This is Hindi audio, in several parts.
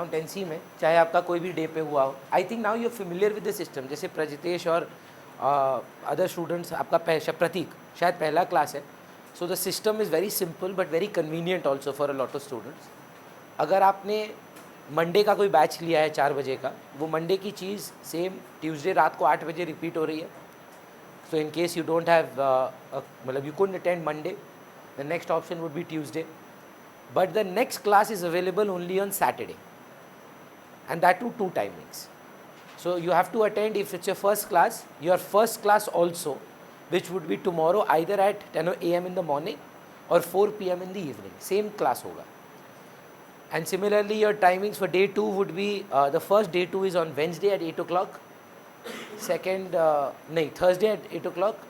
अकाउंटेंसी में चाहे आपका कोई भी डे पे हुआ हो, I think now you are familiar with the system. जैसे प्रजितेश और अदर स्टूडेंट्स, आपका प्रतीक शायद पहला क्लास है, so the system is very simple but very convenient also for a lot of students. अगर आपने मंडे का कोई बैच लिया है 4 बजे का, वो मंडे की चीज़ सेम ट्यूसडे रात को 8 बजे रिपीट हो रही है। So in case you don't have मतलब you couldn't attend Monday, the next option would be Tuesday, but the next class is available only on Saturday, and that too 2 timings. So you have to attend, if it's your first class also, which would be tomorrow either at 10 a.m. in the morning or 4 p.m. in the evening, same class hoga. And similarly your timings for day 2 would be the first day 2 is on Wednesday at 8 o'clock, Thursday at 8 o'clock,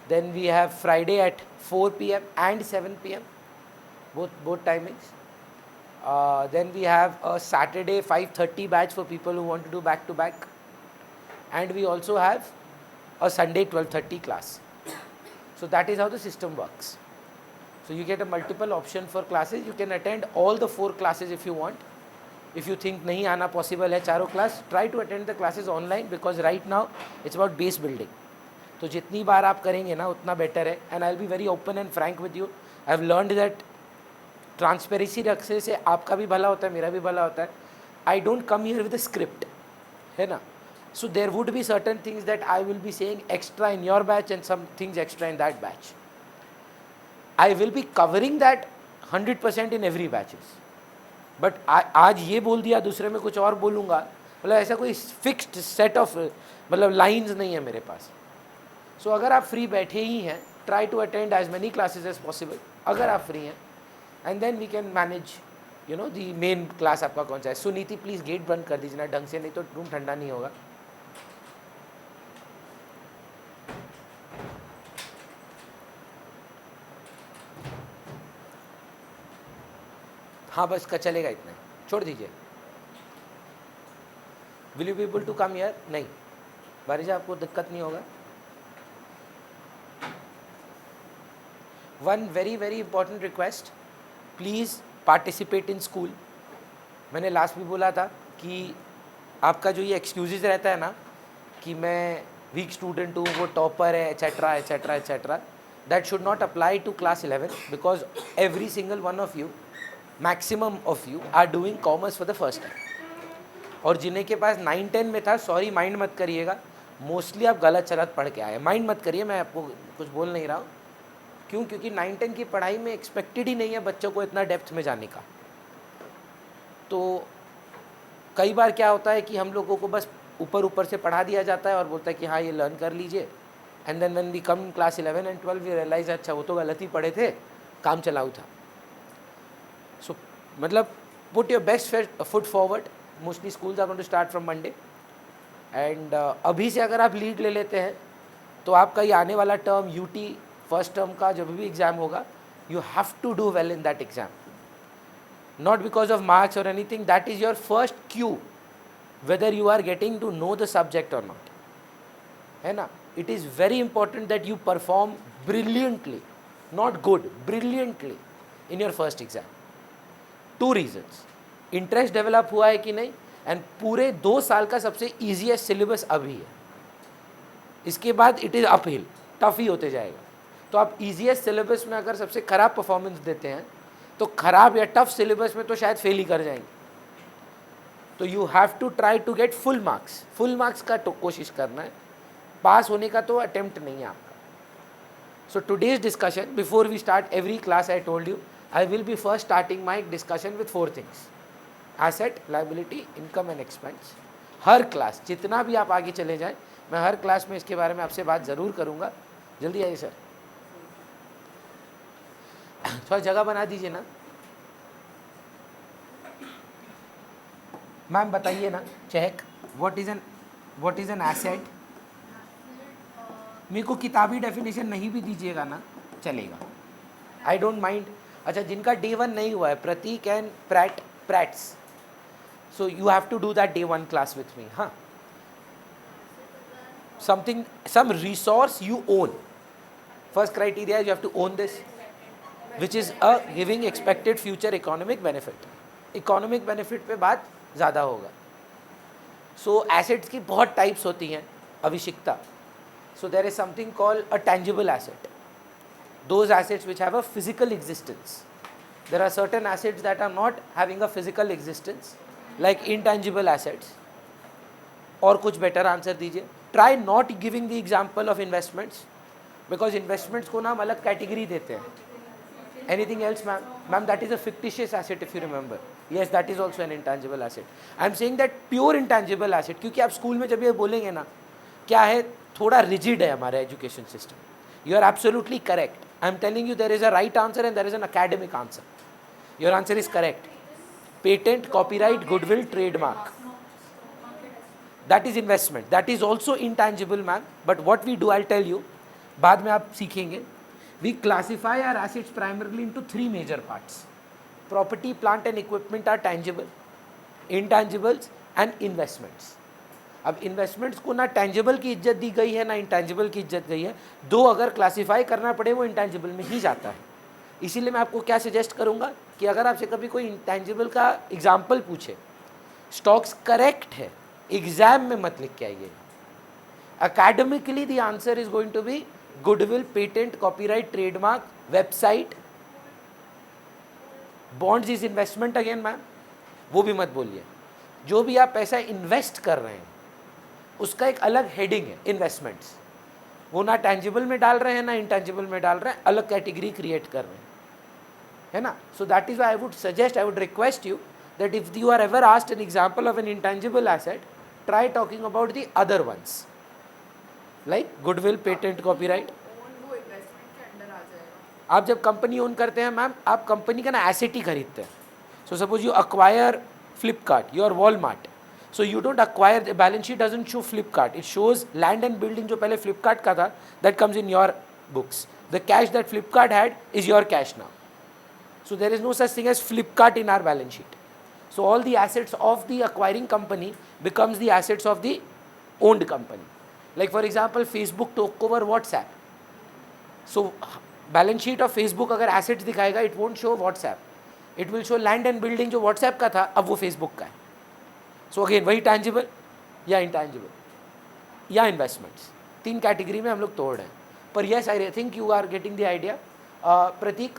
then we have Friday at 4 p.m. and 7 p.m. both timings. Then we have a Saturday 5:30 batch for people who want to do back to back, and we also have a Sunday 12:30 class. So that is how the system works. So you get a multiple option for classes. You can attend all the 4 classes if you want. If you think nahi aana possible hai charo class, try to attend the classes online, because right now it's about base building. तो जितनी बार आप करेंगे ना उतना बेटर है, and I'll be very open and frank with you. I've learned that transparency रखने से आपका भी भला होता है, मेरा भी भला होता है. I don't come here with a script, है ना. So there would be certain things that I will be saying extra in your batch and some things extra in that batch. I will be covering that 100% in every batches. But आज ये बोल दिया, दूसरे में कुछ और बोलूँगा, मतलब ऐसा कोई फिक्स्ड सेट ऑफ मतलब लाइन्स नहीं है मेरे पास. सो अगर आप फ्री बैठे ही हैं, try to attend as many classes as possible अगर आप फ्री हैं, and then we can manage you know the main class आपका कौन सा है. सुनीति प्लीज़ गेट बंद कर दीजिए ना ढंग से, नहीं तो रूम ठंडा नहीं होगा. हाँ बस का चलेगा इतना, छोड़ दीजिए. Will you be able to come here? नहीं बारिजा, आपको दिक्कत नहीं होगा. One very very important request, please participate in school. मैंने लास्ट भी बोला था कि आपका जो ये एक्सक्यूज़ रहता है ना कि मैं वीक स्टूडेंट हूँ, वो टॉपर है, etcetera etcetera etcetera, that should not apply to class 11, because every single one of you, maximum of you are doing commerce for the first time. और जिन्हें के पास 9-10 में था, सॉरी माइंड मत करिएगा, मोस्टली आप गलत चलत पढ़ के आए. माइंड मत करिए, मैं आपको कुछ बोल नहीं रहा हूँ. क्यों? क्योंकि 9-10 की पढ़ाई में एक्सपेक्टेड ही नहीं है बच्चों को इतना डेप्थ में जाने का. तो कई बार क्या होता है कि हम लोगों को बस ऊपर ऊपर से पढ़ा दिया जाता है और बोलता है कि हाँ ये लर्न कर लीजिए, and then when we come class 11 and 12 we realise अच्छा वो तो गलत ही पढ़े थे, काम चलाऊ था. सो मतलब put your best foot forward. Mostly schools are going to start from Monday, and अभी से अगर आप लीड ले लेते हैं तो आपका ये आने वाला टर्म यूटी फर्स्ट टर्म का जब भी एग्ज़ाम होगा, you have to do well in that exam. Not because of marks और anything, that is your first cue whether you are getting to know the subject और नॉट, है ना. It is very important that you perform brilliantly, not good, brilliantly in your first exam. 2 reasons, interest develop हुआ है कि नहीं, एंड पूरे 2 साल का सबसे ईजीएस्ट सिलेबस अभी है. इसके बाद इट इज़ अपहिल, टफ ही होते जाएगा. तो आप ईजीएस्ट सिलेबस में अगर सबसे ख़राब परफॉर्मेंस देते हैं तो ख़राब या टफ सिलेबस में तो शायद फेल ही कर जाएंगे. तो you have to try to get full marks. Full marks का तो कोशिश करना है, पास होने का तो अटेम्प्ट नहीं है आपका. So today's discussion, before we start every class, I told you I will be first starting my discussion with 4 things: asset, liability, income and expense. हर क्लास, जितना भी आप आगे चले जाएँ, मैं हर क्लास में इसके बारे में आपसे बात ज़रूर करूँगा. जल्दी आइए सर, थोड़ा जगह बना दीजिए ना. मैम बताइए ना, check what is an asset. मेरे को किताबी डेफिनेशन नहीं भी दीजिएगा ना चलेगा, आई डोंट माइंड. अच्छा, जिनका डे 1 नहीं हुआ है, प्रतीक एंड प्रैट्स, so you have to do that day 1 class with me. हाँ, something, some resource you own. First criteria, you have to own this, which is a giving expected future economic benefit. Economic benefit पे बात ज़्यादा होगा। सो एसेट्स की बहुत टाइप्स होती हैं, Avishikta. So there is something called a tangible asset, those assets which have a physical existence. There are certain assets that are not having a physical existence, like intangible assets. और कुछ बेटर आंसर दीजिए। Try not giving the example of investments, because investments को ना हम अलग कैटेगरी देते हैं। Anything else ma'am? Ma'am that is a fictitious asset if you remember. Yes, that is also an intangible asset. I am saying that pure intangible asset, क्योंकि आप स्कूल में जब ये बोलेंगे ना, क्या है, थोड़ा रिजिड है हमारा education system. You are absolutely correct. I am telling you there is a right answer and there is an academic answer. Your answer is correct. Patent, copyright, goodwill, trademark, that is investment, that is also intangible man. But what we do, I'll tell you, बाद में आप सीखेंगे. We classify our assets primarily into three major parts. Property, plant and equipment are tangible, intangibles and investments. अब इन्वेस्टमेंट्स को ना टेंजिबल की इज्जत दी गई है ना इंटेंजिबल की इज्जत गई है. दो अगर क्लासीफाई करना पड़े वो इंटेंजिबल में ही जाता है. इसीलिए मैं आपको क्या सजेस्ट करूंगा कि अगर आपसे कभी कोई इंटेंजिबल का एग्जाम्पल पूछे, स्टॉक्स करेक्ट है, एग्जाम में मत लिख के आइए. Academically the answer is going to be goodwill, patent, copyright, trademark, website. Bonds is investment again ma'am, वो भी मत बोलिए. जो भी आप पैसा इन्वेस्ट कर रहे हैं उसका एक अलग हेडिंग है इन्वेस्टमेंट्स. वो ना टेंजिबल में डाल रहे हैं ना इंटेंजिबल में डाल रहे हैं, अलग कैटेगरी क्रिएट कर रहे हैं, है ना. सो that is why I would suggest, I would request you that if you are ever asked an example of an intangible asset, try talking about the other ones like goodwill, patent, copyright. वो इन्वेस्टमेंट के अंडर आ जाएगा. आप जब कंपनी ओन करते हैं मैम, आप कंपनी का ना एसेट ही खरीदते हैं. So suppose you acquire Flipkart, your Walmart. So you don't acquire, the balance sheet doesn't show Flipkart, it shows land and building जो पहले फ्लिपकार्ट का था, that comes in your books. The cash that Flipkart had is your cash now. So there is no such thing as Flipkart in our balance sheet. So all the assets of the acquiring company becomes the assets of the owned company. Like for example, Facebook took over WhatsApp. So balance sheet of Facebook अगर assets दिखाएगा, it won't show WhatsApp. It will show land and building जो WhatsApp का था, अब वो Facebook का है. So again वही tangible या intangible या investments, तीन कैटेगरी में हम लोग तोड़ रहे हैं. पर yes, I think you are getting the idea. प्रतीक,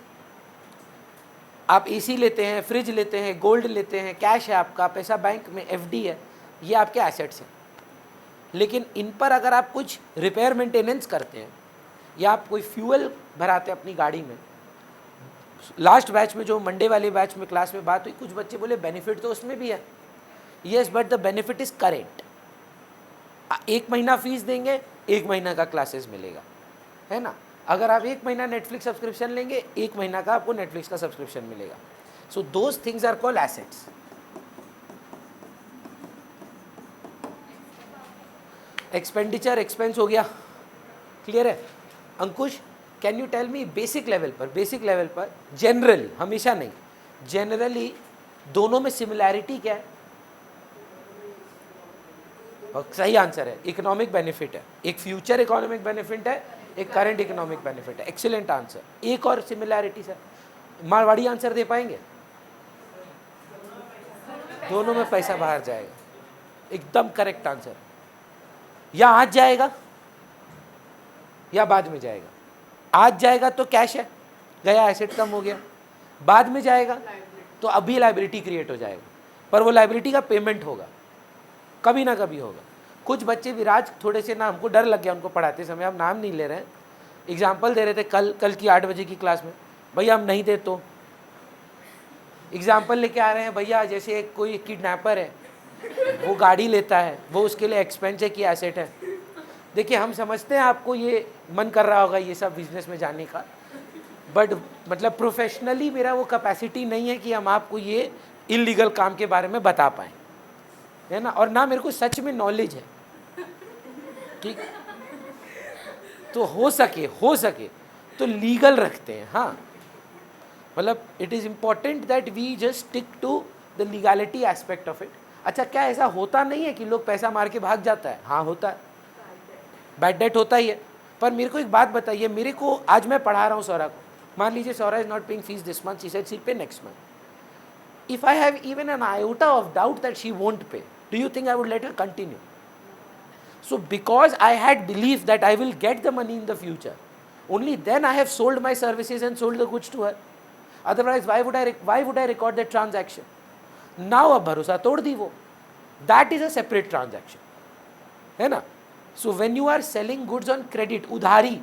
आप एसी लेते हैं, फ्रिज लेते हैं, गोल्ड लेते हैं, कैश है आपका, पैसा बैंक में, एफडी है, ये आपके एसेट्स हैं. लेकिन इन पर अगर आप कुछ रिपेयर मेंटेनेंस करते हैं या आप कोई फ्यूल भराते हैं अपनी गाड़ी में, लास्ट बैच में जो मंडे वाले बैच में क्लास में बात हुई, कुछ बच्चे बोले बेनिफिट तो उसमें भी है. Yes, but the benefit is current. 1 महीना फीस देंगे, 1 महीना का क्लासेस मिलेगा, है ना. अगर आप 1 महीना नेटफ्लिक्स सब्सक्रिप्शन लेंगे, 1 महीना का आपको नेटफ्लिक्स का सब्सक्रिप्शन मिलेगा. So those things are called assets. Expenditure, expense हो गया, क्लियर है. Ankush, can you tell me basic level पर जनरली, हमेशा नहीं, जनरली दोनों में सिमिलैरिटी क्या है? और सही आंसर है इकोनॉमिक बेनिफिट है. एक फ्यूचर इकोनॉमिक बेनिफिट है, एक करंट इकोनॉमिक बेनिफिट है. Excellent answer. एक और सिमिलैरिटी सर, मारवाड़ी आंसर दे पाएंगे? दोनों में पैसा बाहर जाएगा, एकदम करेक्ट आंसर. या आज जाएगा या बाद में जाएगा. आज जाएगा तो कैश है, गया, एसेट कम हो गया. बाद में जाएगा तो अभी लायबिलिटी क्रिएट हो जाएगा, पर वो लायबिलिटी का पेमेंट होगा, कभी ना कभी होगा. कुछ बच्चे विराज थोड़े से ना, हमको डर लग गया उनको पढ़ाते समय, हम नाम नहीं ले रहे हैं, एग्जाम्पल दे रहे थे कल की 8 बजे की क्लास में. भैया हम नहीं दे तो एग्जाम्पल लेके आ रहे हैं. भैया जैसे कोई किडनैपर है, वो गाड़ी लेता है, वो उसके लिए एक्सपेंस है कि एसेट है. देखिए हम समझते हैं आपको ये मन कर रहा होगा ये सब बिजनेस में जाने का, बट मतलब प्रोफेशनली मेरा वो कैपेसिटी नहीं है कि हम आपको ये इलीगल काम के बारे में बता पाएँ, है ना. और ना मेरे को सच में नॉलेज है, ठीक. तो हो सके तो लीगल रखते हैं. हाँ, मतलब it is important that we just stick to the legality aspect of it. अच्छा, क्या ऐसा होता नहीं है कि लोग पैसा मार के भाग जाता है? हाँ होता है, बैड डेट होता ही है. पर मेरे को एक बात बताइए, मेरे को आज मैं पढ़ा रहा हूँ सौरा को, मान लीजिए Saura is not paying fees this month, she said she pay next month. if I have even an iota of doubt that she won't pay, do you think I would let her continue? So because I had belief that I will get the money in the future, only then I have sold my services and sold the goods to her. Otherwise, why would I record that transaction? Now अब भरोसा तोड़ दी वो. That is a separate transaction, है ना? So when you are selling goods on credit, udhari,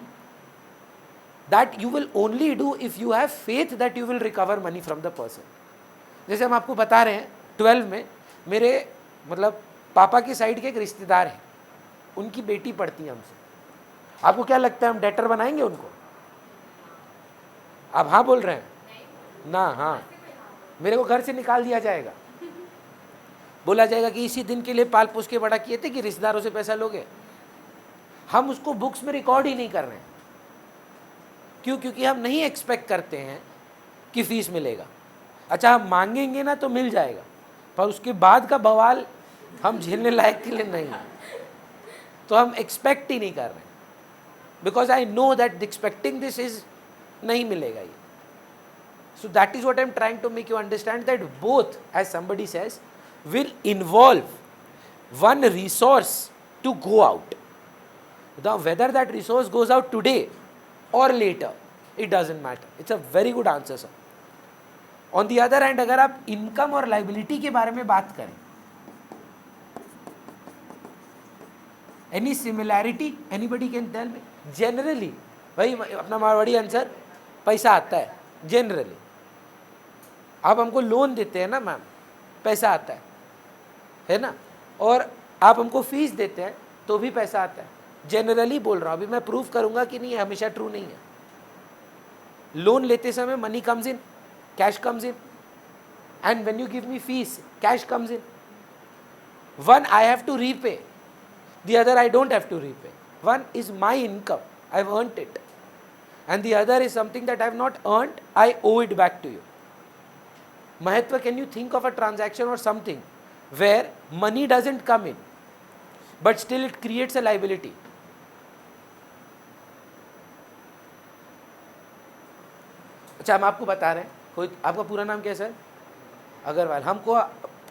that you will only do if you have faith that you will recover money from the person. जैसे हम आपको बता रहे हैं 12 में मेरे मतलब पापा की साइड के एक रिश्तेदार हैं, उनकी बेटी पढ़ती है हमसे. आपको क्या लगता है हम डेटर बनाएंगे उनको? आप हाँ बोल रहे हैं ना? हाँ, मेरे को घर से निकाल दिया जाएगा, बोला जाएगा कि इसी दिन के लिए पाल पोस के बड़ा किए थे कि रिश्तेदारों से पैसा लोगे. हम उसको बुक्स में रिकॉर्ड ही नहीं कर रहे हैं. क्यों? क्योंकि हम नहीं एक्सपेक्ट करते हैं कि फीस मिलेगा. अच्छा, हम मांगेंगे ना तो मिल जाएगा, पर उसके बाद का बवाल हम झेलने लायक के लिए नहीं है, तो हम एक्सपेक्ट ही नहीं कर रहे हैं. Because I know that expecting this is नहीं मिलेगा ये. So that is what I am trying to make you understand that both, as somebody says, will involve one resource to go out. Now whether that resource goes out today or later, it doesn't matter. It's a very good answer, sir. On the other hand, अगर आप income और liability के बारे में बात करें, any similarity anybody can tell me? Generally, भाई अपना मारवाड़ी आंसर, पैसा आता है. Generally, आप हमको लोन देते हैं ना मैम, पैसा आता है ना? और आप हमको फीस देते हैं तो भी पैसा आता है. जनरली बोल रहा हूँ, अभी मैं प्रूव करूंगा कि नहीं, हमेशा ट्रू नहीं है. लोन लेते समय money comes in, cash comes in, and when you give me fees, cash comes in. One I have to repay, the other I don't have to repay. One is my income, I have earned it, and the other is something that I have not earned, I owe it back to you. Mahatva, can you think of a transaction or something where money doesn't come in, but still it creates a liability? अच्छा, हम आपको बता रहे हैं, कोई आपका पूरा नाम क्या है सर? अग्रवाल. हमको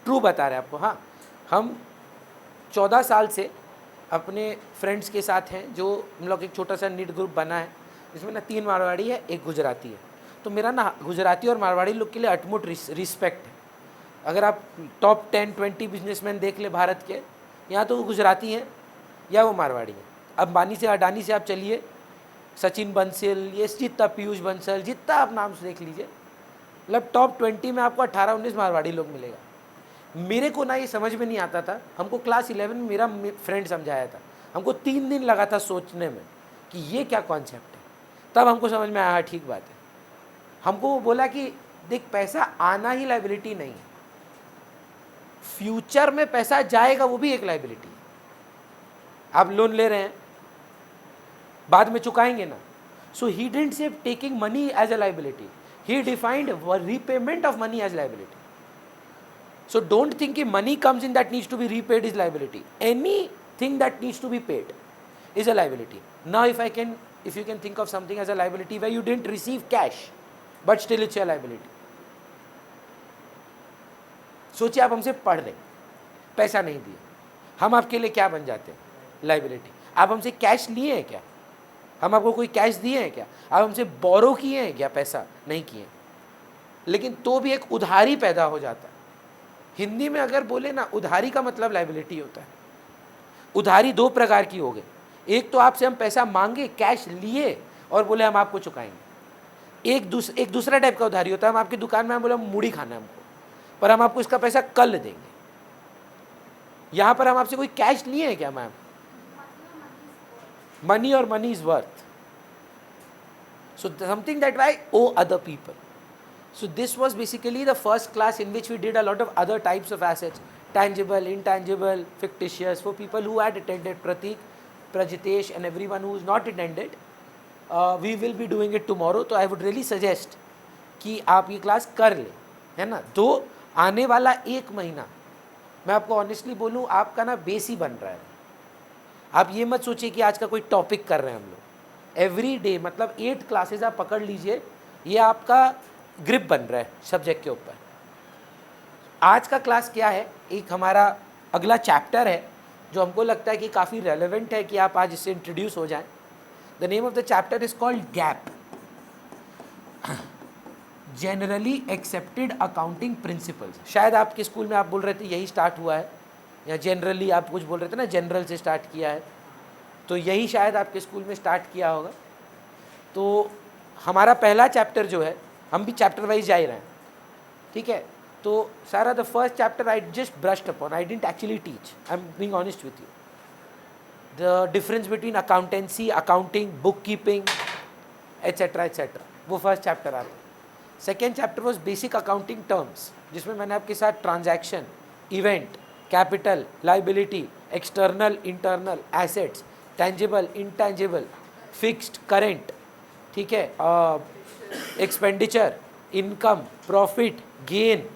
ट्रू बता रहे हैं आपको. हाँ, हम 14 साल से अपने फ्रेंड्स के साथ हैं, जो हम लोग एक छोटा सा नीट ग्रुप बना है, जिसमें ना 3 मारवाड़ी है, 1 गुजराती है. तो मेरा ना गुजराती और मारवाड़ी लोग के लिए अटमुट रिस्पेक्ट है. अगर आप टॉप 10-20 बिजनेसमैन देख ले भारत के, या तो वो गुजराती हैं या वो मारवाड़ी हैं. अंबानी से, अडानी से आप चलिए, सचिन बंसल, ये जितना पीयूष बंसल, जितना आप नाम से देख लीजिए, मतलब टॉप 20 में आपको 18-19 मारवाड़ी लोग मिलेगा. मेरे को ना ये समझ में नहीं आता था. हमको क्लास 11 में मेरा फ्रेंड समझाया था. हमको 3 दिन लगा था सोचने में कि ये क्या कॉन्सेप्ट है. तब हमको समझ में आया, ठीक बात है. हमको वो बोला कि देख, पैसा आना ही लाइबिलिटी नहीं है, फ्यूचर में पैसा जाएगा वो भी एक लाइबिलिटी है. आप लोन ले रहे हैं, बाद में चुकाएंगे ना. So he didn't say taking money as a liability, he defined repayment of money as liability. So don't think कि money comes in that needs to be repaid is liability. Anything that needs to be paid is a liability. Now if you can think of something as a liability where you didn't receive cash but still it's your liability. सोचिए, आप हमसे पढ़ रहे, पैसा नहीं दिया, हम आपके लिए क्या बन जाते हैं? लाइबिलिटी. आप हमसे कैश लिए हैं क्या? हम आपको कोई कैश दिए हैं क्या? आप हमसे बोरो किए हैं क्या? पैसा नहीं किए. लेकिन तो भी एक उधारी पैदा हो जाता है. हिंदी में अगर बोले ना, उधारी का मतलब लाइबिलिटी होता है. उधारी 2 प्रकार की हो गई. एक तो आपसे हम पैसा मांगे, कैश लिए और बोले हम आपको चुकाएंगे. एक दूसरा टाइप का उधारी होता है, हम आपकी दुकान में हम बोले मूढ़ी खाना है हमको, पर हम आपको इसका पैसा कल देंगे. यहाँ पर हम आपसे कोई कैश लिए हैं क्या मैम? मनी और money is worth. So something that I owe other people. So this was basically the first class in which we did a lot of other types of assets, tangible, intangible, fictitious. For people who had attended, Pratik, Prajitesh and everyone who is not attended, we will be doing it tomorrow. तो I would really suggest कि आप ये क्लास कर लें, है ना. तो आने वाला 1 महीना मैं आपको ऑनेस्टली बोलूँ, आपका ना बेस ही बन रहा है. आप ये मत सोचिए कि आज का कोई टॉपिक कर रहे हैं हम लोग. एवरी डे मतलब 8 क्लासेज आप पकड़ लीजिए, ये आपका ग्रिप बन रहा है सब्जेक्ट के ऊपर. आज का क्लास क्या है, एक हमारा अगला चैप्टर है जो हमको लगता है कि काफ़ी रेलेवेंट है कि आप आज इससे इंट्रोड्यूस हो जाएं. The name of the chapter is called gap, generally accepted accounting principles. शायद आपके स्कूल में आप बोल रहे थे यही स्टार्ट हुआ है, या जनरली आप कुछ बोल रहे थे ना, जनरल से स्टार्ट किया है, तो यही शायद आपके स्कूल में स्टार्ट किया होगा. तो हमारा पहला चैप्टर जो है, हम भी चैप्टर वाइज जा ही रहे हैं, ठीक है. तो सारा the first chapter I just brushed upon, I didn't actually teach, I am being honest with you. The difference between accountancy, accounting, book keeping etcetera etcetera, वो फर्स्ट चैप्टर आता है. Second chapter was basic accounting terms, जिसमें मैंने आपके साथ transaction, event, capital, liability, external internal, assets, tangible intangible, fixed current, ठीक है, एक्सपेंडिचर, इनकम, प्रॉफिट, गेन,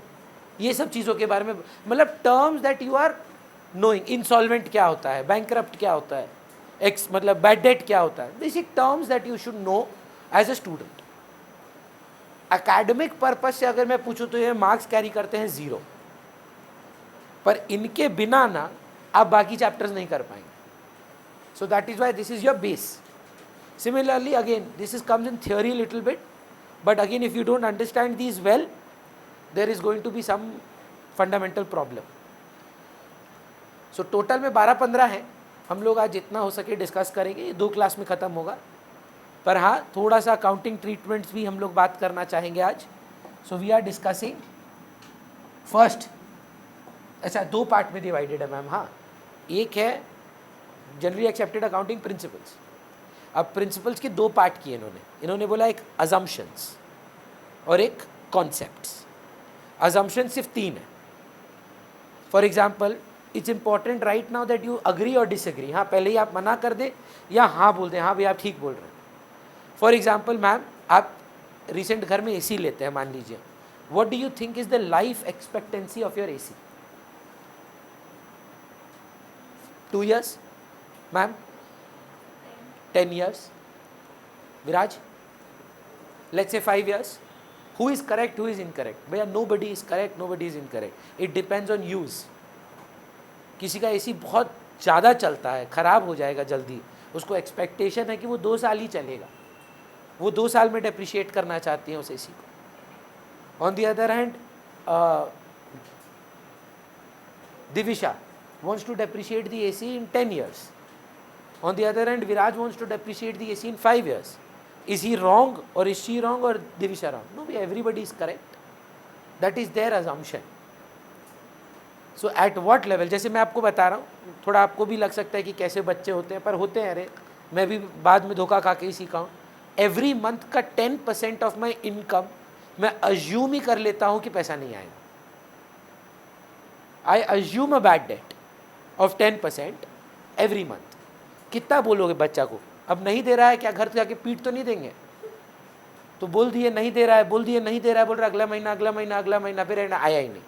ये सब चीज़ों के बारे में, मतलब terms that you are knowing. Insolvent क्या होता है, बैंकरप्ट क्या होता है, मतलब बैड डेट क्या होता है, basic terms that you should know as a student. Academic purpose से अगर मैं पूछूं तो ये मार्क्स कैरी करते हैं 0, पर इनके बिना ना आप बाकी चैप्टर्स नहीं कर पाएंगे. So that is why this is your base. Similarly again this is comes in theory little bit, but again if you don't understand this well, there is going to be some fundamental problem. So total में 12-15 हैं, हम लोग आज जितना हो सके डिस्कस करेंगे, ये 2 क्लास में ख़त्म होगा. पर हाँ, थोड़ा सा अकाउंटिंग ट्रीटमेंट्स भी हम लोग बात करना चाहेंगे आज. So we are discussing first, अच्छा 2 पार्ट में डिवाइडेड है मैम. हाँ, एक है जनरली एक्सेप्टेड अकाउंटिंग प्रिंसिपल्स. अब प्रिंसिपल्स के 2 पार्ट किए इन्होंने बोला एक अजम्पशंस और एक कॉन्सेप्ट्स. अजम्पशन सिर्फ 3 है. For example, it's important right now that you agree और डिसएग्री. हाँ, पहले ही आप मना कर दें या हाँ बोल दें, हाँ भाई आप ठीक बोल रहे हैं. फॉर एग्जाम्पल मैम, आप रिसेंट घर में एसी लेते हैं मान लीजिए, what do you think is the life expectancy of your AC? 2 years ma'am, 10 years, Viraj let's say 5 years. Who is correct, who is incorrect? भैया nobody is correct, nobody is incorrect, it depends on use. किसी का एसी बहुत ज़्यादा चलता है, ख़राब हो जाएगा जल्दी, उसको एक्सपेक्टेशन है कि वो 2 साल ही चलेगा, वो 2 साल में डेप्रिशिएट करना चाहती हैं उस एसी को. On the other hand Divisha wants to depreciate the AC in 10 years. On the other hand, Viraj wants to depreciate the AC in 5 years. Is he wrong or is she wrong or Divisha wrong? No, everybody is correct. That is their assumption. So at what level, जैसे मैं आपको बता रहा हूँ, थोड़ा आपको भी लग सकता है कि कैसे बच्चे होते हैं, पर होते हैं. अरे मैं भी बाद में धोखा खा के ही सीखा हूँ. एवरी मंथ का 10% ऑफ माई इनकम मैं अज्यूम ही कर लेता हूँ कि पैसा नहीं आएगा. I assume a bad debt of 10% every month. कितना बोलोगे बच्चा को? अब नहीं दे रहा है क्या, घर जाके पीट तो नहीं देंगे? तो बोल दिए नहीं दे रहा है, बोल दिए नहीं दे रहा है, बोल रहा अगला महीना अगला महीना अगला महीना, फिर आया ही नहीं.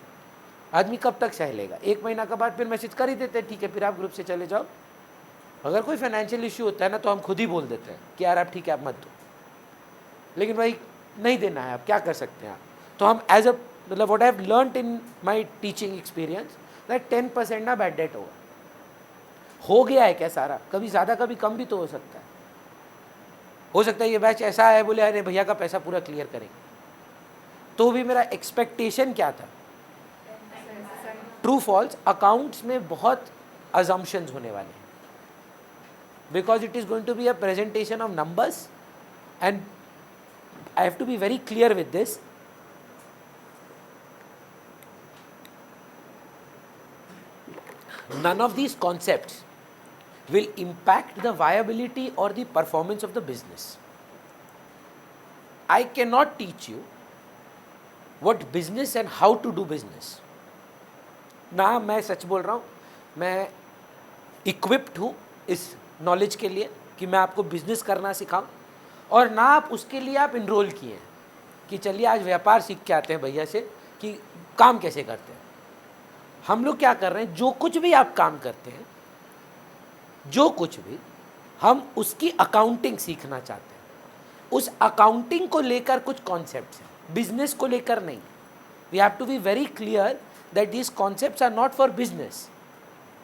आदमी कब तक सह लेगा? 1 महीना के बाद फिर मैसेज कर ही देते हैं, ठीक है फिर आप ग्रुप से चले जाओ. अगर कोई फाइनेंशियल इश्यू होता है ना तो हम खुद ही बोल देते हैं कि यार आप ठीक है आप मत दो, लेकिन भाई नहीं देना है, आप क्या कर सकते हैं. आप तो हम एज अ मतलब what I have learned in my teaching experience that 10% ना बैड डेट होगा. हो गया है क्या सारा? कभी ज़्यादा कभी कम भी तो हो सकता है. हो सकता है ये बैच ऐसा है बोले अरे भैया का पैसा पूरा क्लियर करेंगे, तो भी मेरा एक्सपेक्टेशन क्या था? True false. अकाउंट्स में बहुत अजम्पशंस होने वाले हैं, because it is going to be a presentation of numbers and I have to be very clear with this. None of these concepts will impact the viability or the performance of the business. I cannot teach you what business and how to do business. ना मैं सच बोल रहा हूँ, मैं equipped हूँ इस knowledge के लिए कि मैं आपको business करना सिखाऊँ, और ना आप उसके लिए आप इनरोल किए हैं कि चलिए आज व्यापार सीख के आते हैं भैया से कि काम कैसे करते हैं. हम लोग क्या कर रहे हैं, जो कुछ भी आप काम करते हैं, जो कुछ भी, हम उसकी अकाउंटिंग सीखना चाहते हैं. उस अकाउंटिंग को लेकर कुछ कॉन्सेप्ट्स हैं, बिजनेस को लेकर नहीं. We have to be very clear that these concepts are not for business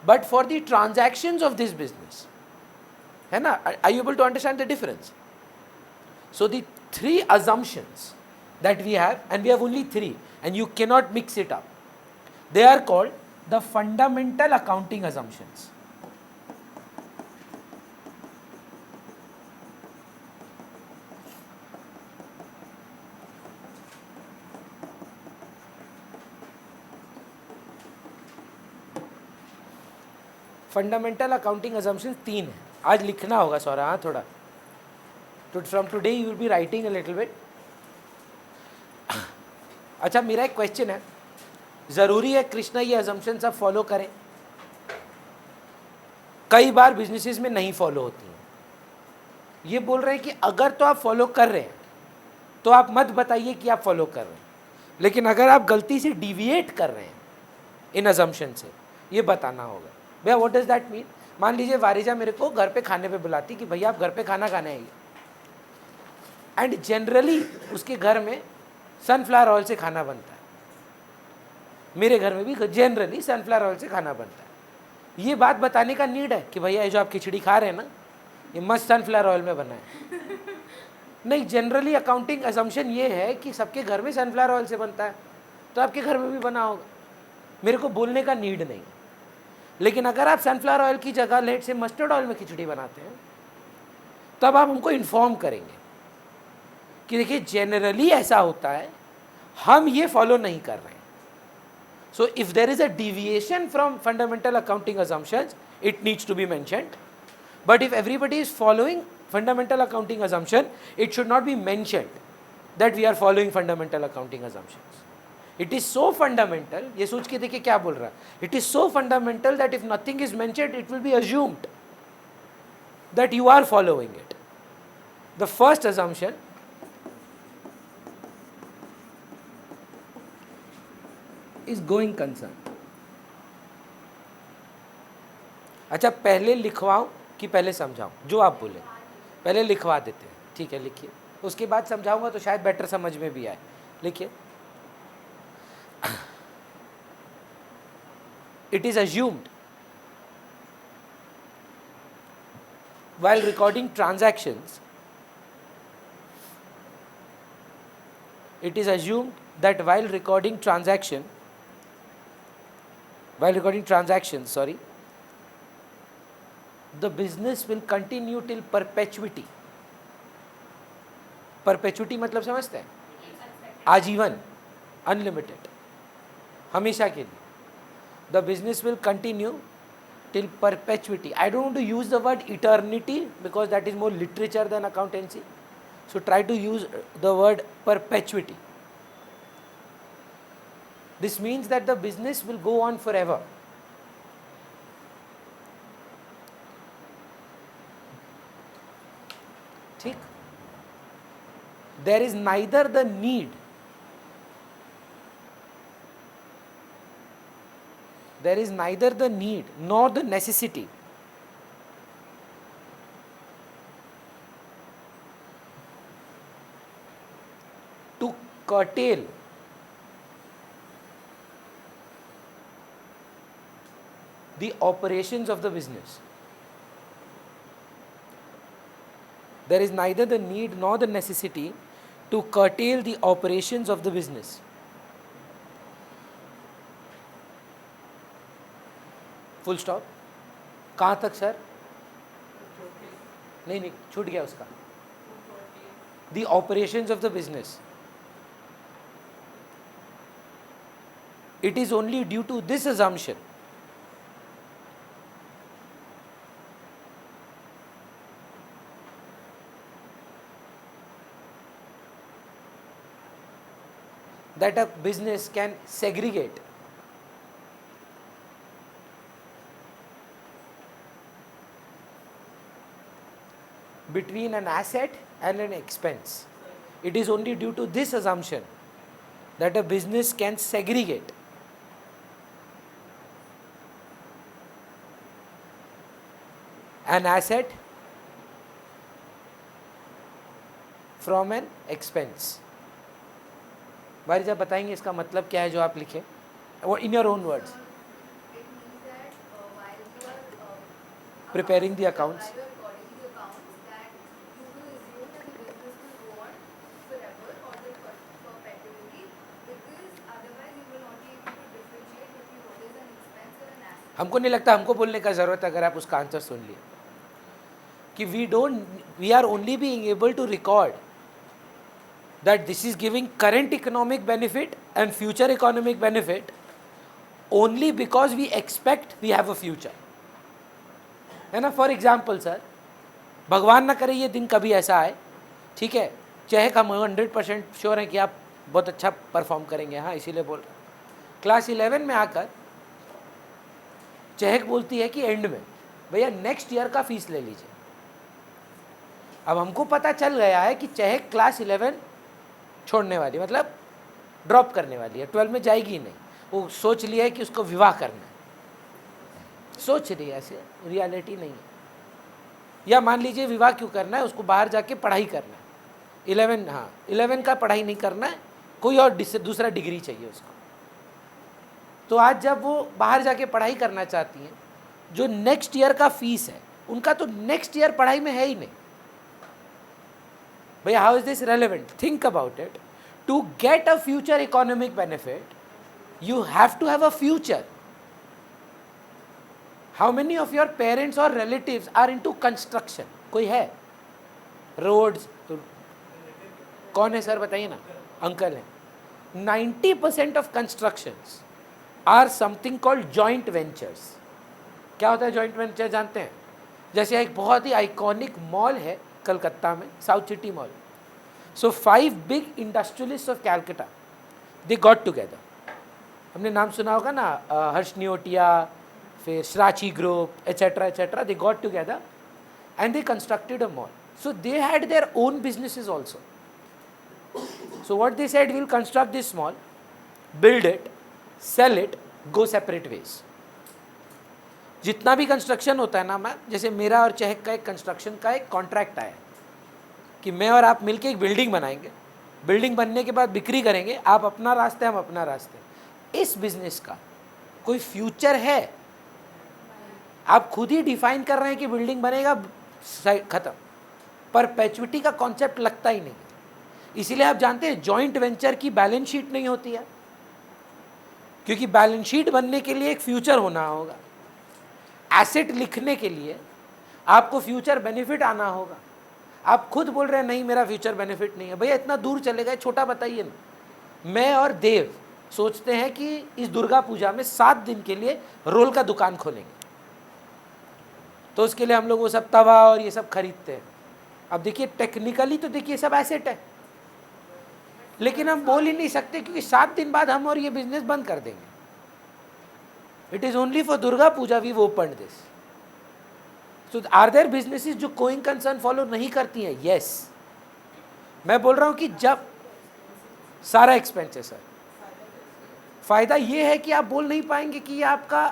but for the transactions of this business. है ना? Are you able to understand the difference? So the three assumptions that we have, and we have only three, and you cannot mix it up. They are called the fundamental accounting assumptions. Fundamental accounting assumptions 3 है. आज लिखना होगा सौरा, हाँ थोड़ा. From today you will be writing a little bit. अच्छा, मेरा एक क्वेश्चन है, ज़रूरी है कृष्णा ये असम्पशन सब फॉलो करें? कई बार बिजनेसेस में नहीं फॉलो होती हैं. ये बोल रहे हैं कि अगर तो आप फॉलो कर रहे हैं तो आप मत बताइए कि आप फॉलो कर रहे हैं, लेकिन अगर आप गलती से डिविएट कर रहे हैं इन असम्पशन से, ये बताना होगा. भैया व्हाट डज दैट मीन? मान लीजिए वारिजा मेरे को घर पे खाने पे बुलाती कि भैया आप घर पे खाना खाने आइए, एंड जनरली उसके घर में सनफ्लावर ऑयल से खाना बनता है. मेरे घर में भी जनरली सनफ्लावर ऑयल से खाना बनता है. ये बात बताने का नीड है कि भैया ये जो आप खिचड़ी खा रहे हैं ना, ये मस्त सनफ्लावर ऑयल में बना है? नहीं, जनरली अकाउंटिंग असम्पशन ये है कि सबके घर में सनफ्लावर ऑयल से बनता है, तो आपके घर में भी बना होगा. मेरे को बोलने का नीड नहीं. लेकिन अगर आप सनफ्लावर ऑयल की जगह लेट से मस्टर्ड ऑयल में खिचड़ी बनाते हैं, तब आप हमको इन्फॉर्म करेंगे कि देखिए जनरली ऐसा होता है, हम ये फॉलो नहीं कर रहे हैं. So if there is a deviation from fundamental accounting assumptions, it needs to be mentioned. But if everybody is following fundamental accounting assumption, it should not be mentioned that we are following fundamental accounting assumptions. It is so fundamental, ये सोच के देखिए क्या बोल रहा है. It is so fundamental that if nothing is mentioned, it will be assumed that you are following it. The first assumption is going concern. अच्छा, पहले लिखवाऊं कि पहले समझाऊं? जो आप बोले. पहले लिखवा देते हैं, ठीक है, लिखिए. उसके बाद समझाऊंगा तो शायद बेटर समझ में भी आए. लिखिए. It is assumed while recording transactions, it is assumed that while recording transactions, the business will continue till perpetuity. Perpetuity मतलब समझते हैं? आजीवन, अनलिमिटेड, हमेशा के लिए. The business will continue till perpetuity. I don't want to use the word eternity because that is more literature than accountancy. So try to use the word perpetuity. This means that the business will go on forever. ठीक? There is neither the need nor the necessity to curtail the operations of the business. There is neither the need nor the necessity to curtail the operations of the business. Full stop. कहाँ तक सर? नहीं, छूट गया उसका. The operations of the business. It is only due to this assumption that a business can segregate between an asset and an expense. It is only due to this assumption that a business can segregate an asset from an expense. भाई साहब बताएंगे इसका मतलब क्या है जो आप लिखे? In your own words. It means that while you are Preparing the accounts, accounts. while you are recording the accounts, that you will assume that the business will go on forever or perpetually, because otherwise you will not be able to differentiate between what is an expense or an asset. हमको नहीं लगता हमको बोलने का ज़रूरत है अगर आप उसका आंसर सुन लिए कि we are only being able to record that this is giving current economic benefit and future economic benefit only because we expect we have a future. है ना. फॉर एग्जाम्पल सर, भगवान ना करे ये दिन कभी ऐसा आए, ठीक है, चाहे हम 100% श्योर हैं कि आप बहुत अच्छा परफॉर्म करेंगे, हाँ इसीलिए बोल रहे हैं. क्लास 11 में आकर चहक बोलती है कि एंड में भैया नेक्स्ट ईयर का फीस ले लीजिए. अब हमको पता चल गया है कि चहक क्लास 11 छोड़ने वाली, मतलब ड्रॉप करने वाली है, 12 में जाएगी ही नहीं. वो सोच लिया है कि उसको विवाह करना है, सोच रही है, ऐसे रियलिटी नहीं है. या मान लीजिए विवाह क्यों करना है, उसको बाहर जाके पढ़ाई करना है. 11, हाँ 11 का पढ़ाई नहीं करना है, कोई और दूसरा डिग्री चाहिए उसको. तो आज जब वो बाहर जाके पढ़ाई करना चाहती हैं, जो नेक्स्ट ईयर का फीस है उनका तो नेक्स्ट ईयर पढ़ाई में है ही नहीं. भैया how is this relevant? Think about it. To get a future economic benefit you have to have a future. How many of your parents और रिलेटिव्स आर इनटू कंस्ट्रक्शन? कोई है? रोड्स कौन है सर बताइए ना. अंकल हैं. 90% of constructions are something called joint ventures. क्या होता है जॉइंट वेंचर जानते हैं? जैसे एक बहुत ही आइकॉनिक मॉल है कलकत्ता में, South City Mall. So 5 big industrialist of Calcutta they got together. हमने नाम सुना होगा ना, हर्ष नियोटिया, फिर Shrachi group etcetera etcetera. They got together and they constructed a mall. So they had their own businesses also. So what they said, we'll construct this mall, build it, sell it, go separate ways. जितना भी कंस्ट्रक्शन होता है ना मैम, जैसे मेरा और चहक का एक कंस्ट्रक्शन का एक कॉन्ट्रैक्ट आया कि मैं और आप मिलके एक बिल्डिंग बनाएंगे, बिल्डिंग बनने के बाद बिक्री करेंगे, आप अपना रास्ते हम अपना रास्ते. इस बिजनेस का कोई फ्यूचर है? आप खुद ही डिफाइन कर रहे हैं कि बिल्डिंग बनेगा, खत्म. परपेचुइटी का कॉन्सेप्ट लगता ही नहीं. इसीलिए आप जानते हैं जॉइंट वेंचर की बैलेंस शीट नहीं होती है, क्योंकि बैलेंस शीट बनने के लिए एक फ्यूचर होना होगा. एसेट लिखने के लिए आपको फ्यूचर बेनिफिट आना होगा. आप खुद बोल रहे हैं नहीं मेरा फ्यूचर बेनिफिट नहीं है. भैया इतना दूर चले गए, छोटा बताइए ना. मैं और देव सोचते हैं कि इस दुर्गा पूजा में 7 दिन के लिए रोल का दुकान खोलेंगे, तो उसके लिए हम लोग वो सब तवा और ये सब खरीदते हैं. अब देखिए टेक्निकली तो देखिए सब एसेट है, लेकिन हम बोल ही नहीं सकते क्योंकि 7 दिन बाद हम और ये बिजनेस बंद कर देंगे. It is only for Durga Puja we open this. So are there businesses जो गोइंग कंसर्न फॉलो नहीं करती हैं? यस. मैं बोल रहा हूं कि जब सारा एक्सपेंस है सर, फायदा ये है कि आप बोल नहीं पाएंगे कि ये आपका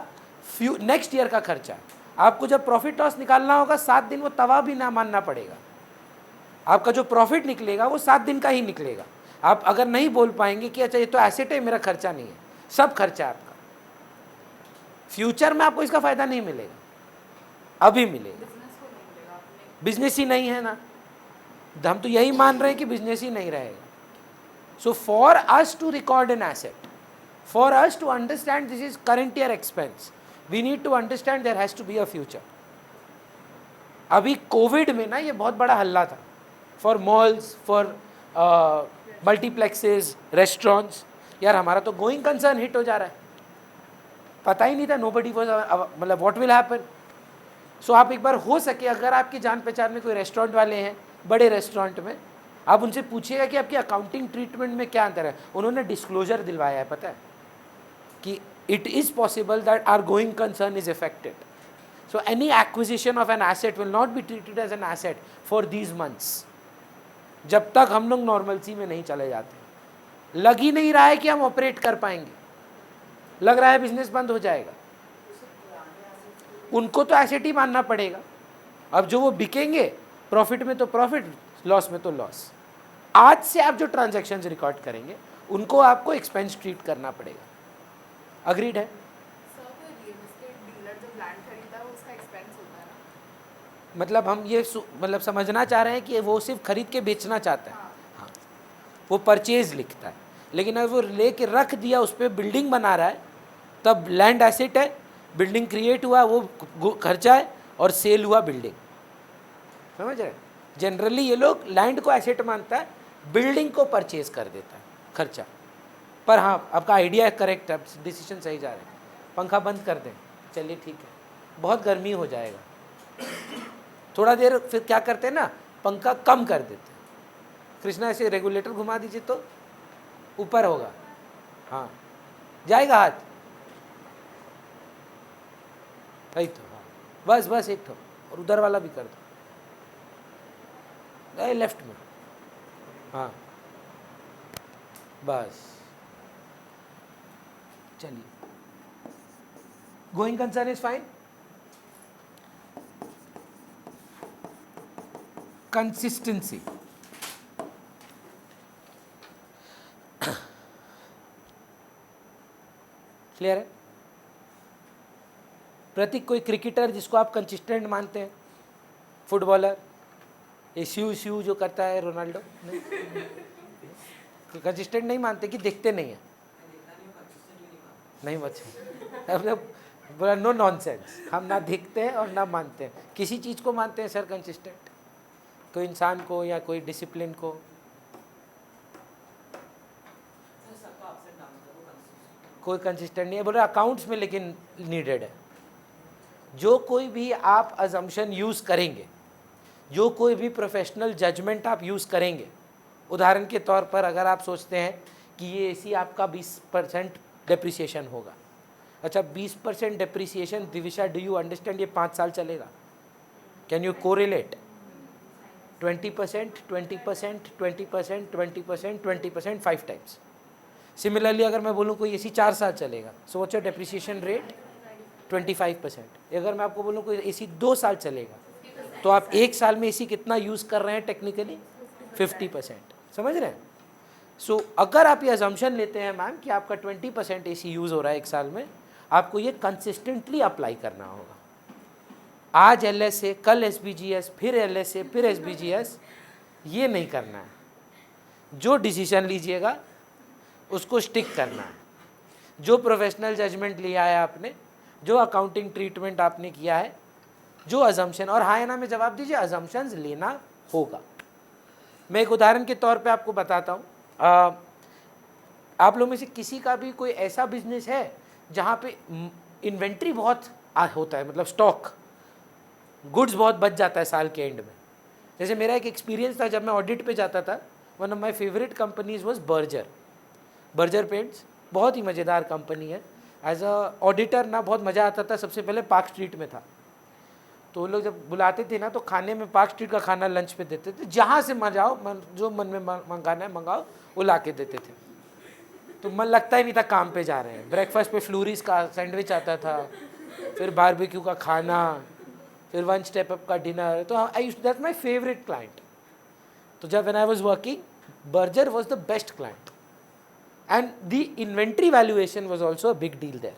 नेक्स्ट ईयर का खर्चा है. आपको जब प्रॉफिट लॉस निकालना होगा 7 दिन वो तवा भी ना मानना पड़ेगा. आपका जो प्रॉफिट निकलेगा वो 7 दिन का ही निकलेगा. आप अगर नहीं बोल पाएंगे कि अच्छा ये तो एसेट है मेरा खर्चा नहीं है, सब खर्चा आपका, फ्यूचर में आपको इसका फायदा नहीं मिलेगा, अभी मिलेगा. बिजनेस ही नहीं है ना, हम तो यही मान रहे हैं कि बिजनेस ही नहीं रहेगा. So for us to record an asset, for us to understand this is current year expense, we need to understand there has to be a future. अभी कोविड में ना ये बहुत बड़ा हल्ला था for malls, for multiplexes, restaurants. यार हमारा तो गोइंग कंसर्न हिट हो जा रहा है, पता ही नहीं था, नोबडी वाज, मतलब व्हाट विल हैपन. सो आप एक बार हो सके अगर आपकी जान पहचान में कोई रेस्टोरेंट वाले हैं, बड़े रेस्टोरेंट में, आप उनसे पूछिएगा कि आपकी अकाउंटिंग ट्रीटमेंट में क्या अंतर है. उन्होंने डिस्क्लोजर दिलवाया है, पता है कि it is possible that our going concern is affected. So any acquisition of an asset will not be treated as an asset for these months, जब तक हम लोग नॉर्मलसी में नहीं चले जाते. लग ही नहीं रहा है कि हम ऑपरेट कर पाएंगे, लग रहा है बिजनेस बंद हो जाएगा. उनको तो एसेट ही मानना पड़ेगा. अब जो वो बिकेंगे प्रॉफिट में तो प्रॉफिट, लॉस में तो लॉस. आज से आप जो ट्रांजैक्शंस रिकॉर्ड करेंगे उनको आपको एक्सपेंस ट्रीट करना पड़ेगा. अग्रीड है। सर कोई रियल एस्टेट डीलर जब लैंड खरीदता है वो उसका एक्सपेंस होता है ना? मतलब हम ये मतलब समझना चाह रहे हैं कि वो सिर्फ खरीद के बेचना चाहता है। हाँ, वो परचेज लिखता है, लेकिन अगर वो लेके रख दिया, उस पर बिल्डिंग बना रहा है, तब लैंड एसेट है, बिल्डिंग क्रिएट हुआ, वो खर्चा है, और सेल हुआ बिल्डिंग। समझ रहे? जनरली ये लोग लैंड को एसेट मानता है, बिल्डिंग को परचेज कर देता है खर्चा। पर हाँ, आपका आइडिया करेक्ट है, डिसीजन सही जा रहे हैं। पंखा बंद कर दें, चलिए ठीक है, बहुत गर्मी हो जाएगा। थोड़ा देर फिर क्या करते हैं ना, पंखा कम कर देते हैं। कृष्णा ऐसे रेगुलेटर घुमा दीजिए तो ऊपर होगा। हाँ, जाएगा हाथ, वही तो। हाँ, बस बस एक तो, और उधर वाला भी कर दो, लेफ्ट में। हाँ बस, चलिए। Going concern is fine. Consistency, clear है? प्रतीक, कोई क्रिकेटर जिसको आप कंसिस्टेंट मानते हैं? फुटबॉलर, ये स्यू जो करता है रोनाल्डो, कंसिस्टेंट नहीं मानते कि देखते नहीं है? नहीं बच्चे, मतलब बोला नो नॉनसेंस, हम ना देखते हैं और ना मानते हैं। किसी चीज़ को मानते हैं सर कंसिस्टेंट? कोई इंसान को या कोई डिसिप्लिन को? कोई कंसिस्टेंट नहीं है। बोल रहे अकाउंट्स में लेकिन नीडेड है। जो कोई भी आप अजम्पशन यूज़ करेंगे, जो कोई भी प्रोफेशनल जजमेंट आप यूज़ करेंगे, उदाहरण के तौर पर अगर आप सोचते हैं कि ये एसी आपका 20% डेप्रिसिएशन होगा, अच्छा 20% depreciation, Divisha do you understand, ये 5 साल चलेगा? Can you correlate? 20%, 20%, 20%, 20%, 20%, 5 times. Similarly अगर मैं बोलूँ कोई एसी 4 साल चलेगा, so what's your depreciation rate? 25%। अगर मैं आपको बोलूँ कोई एसी 2 साल चलेगा, तो आप 1 साल में एसी कितना यूज़ कर रहे हैं टेक्निकली? 50%। समझ रहे हैं? सो अगर आप ये अजम्पशन लेते हैं मैम कि आपका 20% एसी यूज़ हो रहा है 1 साल में, आपको ये कंसिस्टेंटली अप्लाई करना होगा। आज LSA, कल SBGS, फिर LSA, फिर SBGS, ये नहीं करना है। जो डिसीजन लीजिएगा उसको स्टिक करना है। जो प्रोफेशनल जजमेंट लिया है आपने, जो अकाउंटिंग ट्रीटमेंट आपने किया है, जो अजम्पशन, और हाँ या ना में जवाब दीजिए, अजम्पशंस लेना होगा। मैं एक उदाहरण के तौर पे आपको बताता हूँ। आप लोगों में से किसी का भी कोई ऐसा बिजनेस है जहाँ पे इन्वेंट्री बहुत होता है, मतलब स्टॉक, गुड्स बहुत बच जाता है साल के एंड में? जैसे मेरा एक एक्सपीरियंस था, जब मैं ऑडिट पे जाता था, one of my favourite companies was Berger paints. बहुत ही मज़ेदार कंपनी है। एज अ ऑडिटर ना बहुत मज़ा आता था। सबसे पहले पार्क स्ट्रीट में था, तो वो लोग जब बुलाते थे ना, तो खाने में पार्क स्ट्रीट का खाना लंच पे देते थे। जहाँ से मजा आओ, जो मन में मंगाना है मंगाओ, वो ला के देते थे। तो मन लगता ही नहीं था काम पे जा रहे हैं। ब्रेकफास्ट पे फ्लूरीज का सैंडविच आता था, फिर बारबेक्यू का खाना, फिर 1 स्टेप अप का डिनर। तो दैट्स माई फेवरेट क्लाइंट। तो जब when I was working, Berger was the best client, and the inventory valuation was also a big deal there.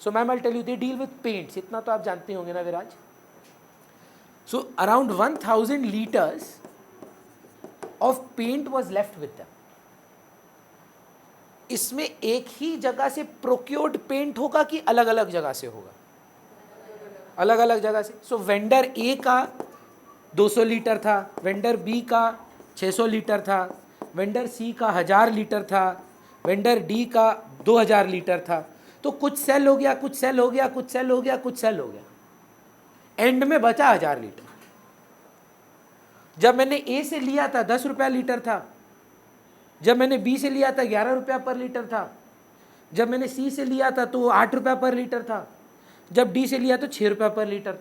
So ma'am I tell you, they deal with paints, इतना तो आप जानते होंगे ना विराज। So around 1000 liters of paint was left with them. इसमें एक ही जगह से प्रोक्योर्ड पेंट होगा कि अलग अलग जगह से होगा? अलग अलग जगह से। सो वेंडर ए का 200 लीटर था, वेंडर बी का 600 लीटर था, वेंडर सी का 1000 लीटर था, वेंडर डी का 2000 लीटर था। तो कुछ सेल हो गया, कुछ सेल हो गया, कुछ सेल हो गया, कुछ सेल हो गया, एंड में बचा 1000 लीटर। जब मैंने ए से लिया था 10 रुपया लीटर था, जब मैंने बी से लिया था 11 रुपया पर लीटर था, जब मैंने सी से लिया था तो 8 रुपया पर लीटर था, जब डी से लिया तो 6 रुपया पर लीटर था।